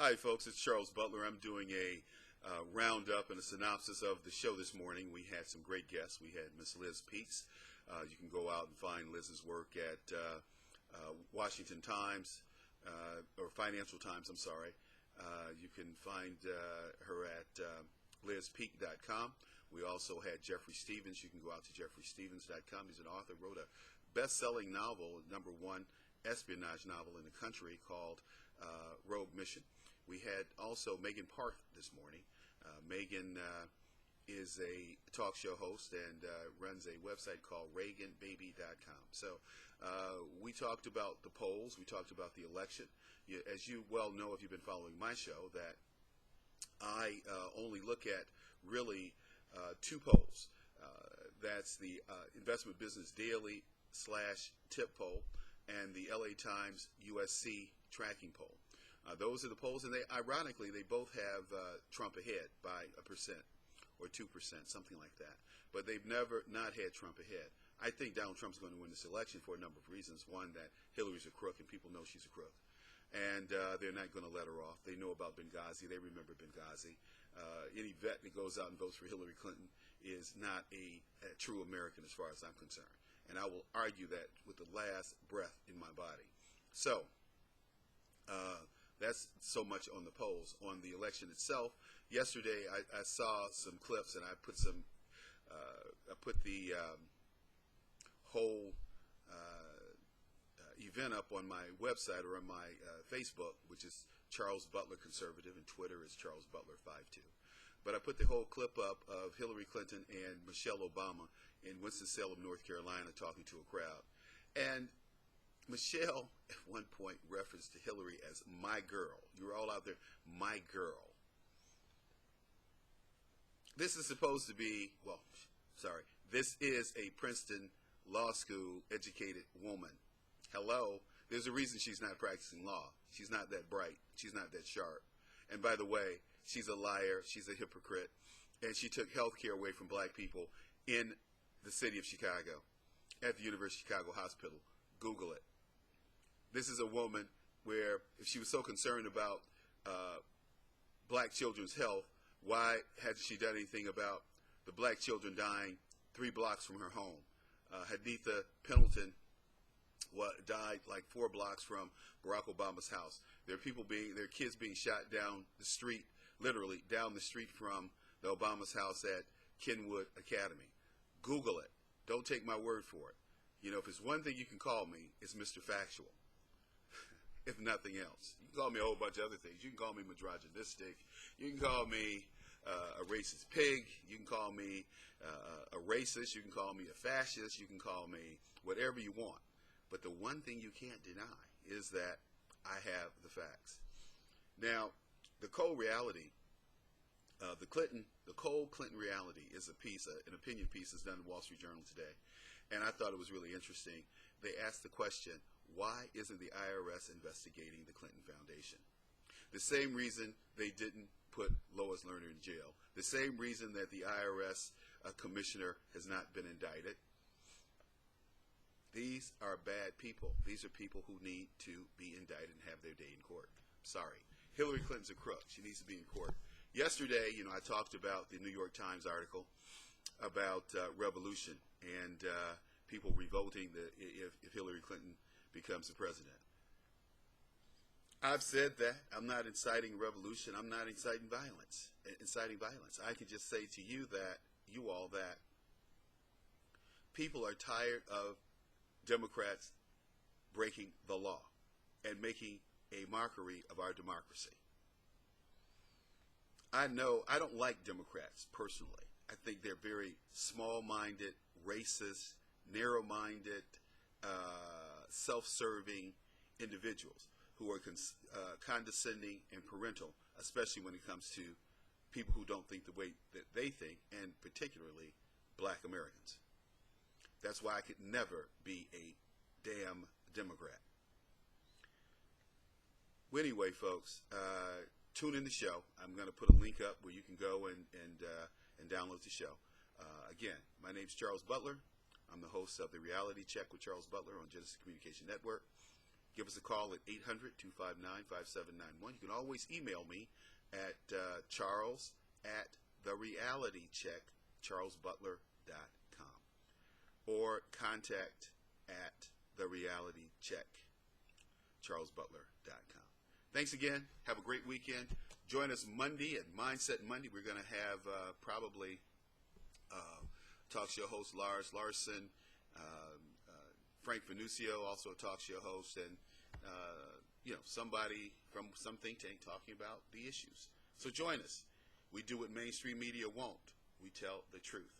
Hi, folks. It's Charles Butler. I'm doing a roundup and a synopsis of the show this morning. We had some great guests. We had Miss Liz Peets. You can go out and find Liz's work at Washington Times, or Financial Times, I'm sorry. You can find her at lizpeak.com. We also had Jeffrey Stevens. You can go out to jeffreystevens.com. He's an author, wrote a best-selling novel, #1 espionage novel in the country called Rogue Mission. We had also Megan Park this morning. Megan is a talk show host and runs a website called ReaganBaby.com. So we talked about the polls. We talked about the election. As you well know, if you've been following my show, that I only look at really two polls. That's the Investment Business Daily /tip poll and the LA Times USC tracking poll. Those are the polls, and ironically, they both have Trump ahead by 1% or 2%, something like that. But they've never not had Trump ahead. I think Donald Trump's going to win this election for a number of reasons. One, that Hillary's a crook, and people know she's a crook. And they're not going to let her off. They know about Benghazi. They remember Benghazi. Any vet that goes out and votes for Hillary Clinton is not a true American as far as I'm concerned. And I will argue that with the last breath in my body. So, that's so much on the polls. On the election itself, yesterday I saw some clips, and I put some, the whole event up on my website or on my Facebook, which is Charles Butler Conservative, and Twitter is Charles Butler 52. But I put the whole clip up of Hillary Clinton and Michelle Obama in Winston-Salem, North Carolina, talking to a crowd. And Michelle, at one point, referenced to Hillary as my girl. You were all out there, my girl. This is supposed to be, this is a Princeton Law School educated woman. Hello, there's a reason she's not practicing law. She's not that bright. She's not that sharp. And by the way, she's a liar. She's a hypocrite. And she took health care away from black people in the city of Chicago at the University of Chicago Hospital. Google it. This is a woman where if she was so concerned about black children's health, why hasn't she done anything about the black children dying 3 blocks from her home? Haditha Pendleton died like 4 blocks from Barack Obama's house. There are kids being shot down the street, literally down the street from the Obama's house at Kenwood Academy. Google it. Don't take my word for it. You know, if it's one thing you can call me, it's Mr. Factual. If nothing else. You can call me a whole bunch of other things. You can call me misogynistic. You can call me a racist pig. You can call me a racist. You can call me a fascist. You can call me whatever you want. But the one thing you can't deny is that I have the facts. Now, the cold reality, the cold Clinton reality is a piece, an opinion piece that's done in the Wall Street Journal today. And I thought it was really interesting. They asked the question, why isn't the IRS investigating the Clinton Foundation? The same reason they didn't put Lois Lerner in jail. The same reason that the IRS commissioner has not been indicted. These are bad people. These are people who need to be indicted and have their day in court. Sorry. Hillary Clinton's a crook. She needs to be in court. Yesterday, I talked about the New York Times article about revolution and people revolting if Hillary Clinton becomes the president. I've said that. I'm not inciting revolution. I'm not inciting violence. I can just say to you that people are tired of Democrats breaking the law and making a mockery of our democracy. I know I don't like Democrats personally. I think they're very small-minded, racist, narrow-minded, self-serving individuals who are condescending and parental, especially when it comes to people who don't think the way that they think, and particularly black Americans. That's why I could never be a damn Democrat. Well, anyway, folks, tune in the show. I'm going to put a link up where you can go and download the show. Again, my name is Charles Butler. I'm the host of the Reality Check with Charles Butler on Genesis Communication Network. Give us a call at 800-259-5791. You can always email me at charles at therealitycheck, charlesbutler.com, or contact at therealitycheck, charlesbutler.com. Thanks again. Have a great weekend. Join us Monday at Mindset Monday. We're going to have probably talk show host Lars Larson, Frank Venucio, also a talk show host, and somebody from some think tank talking about the issues. So join us. We do what mainstream media won't. We tell the truth.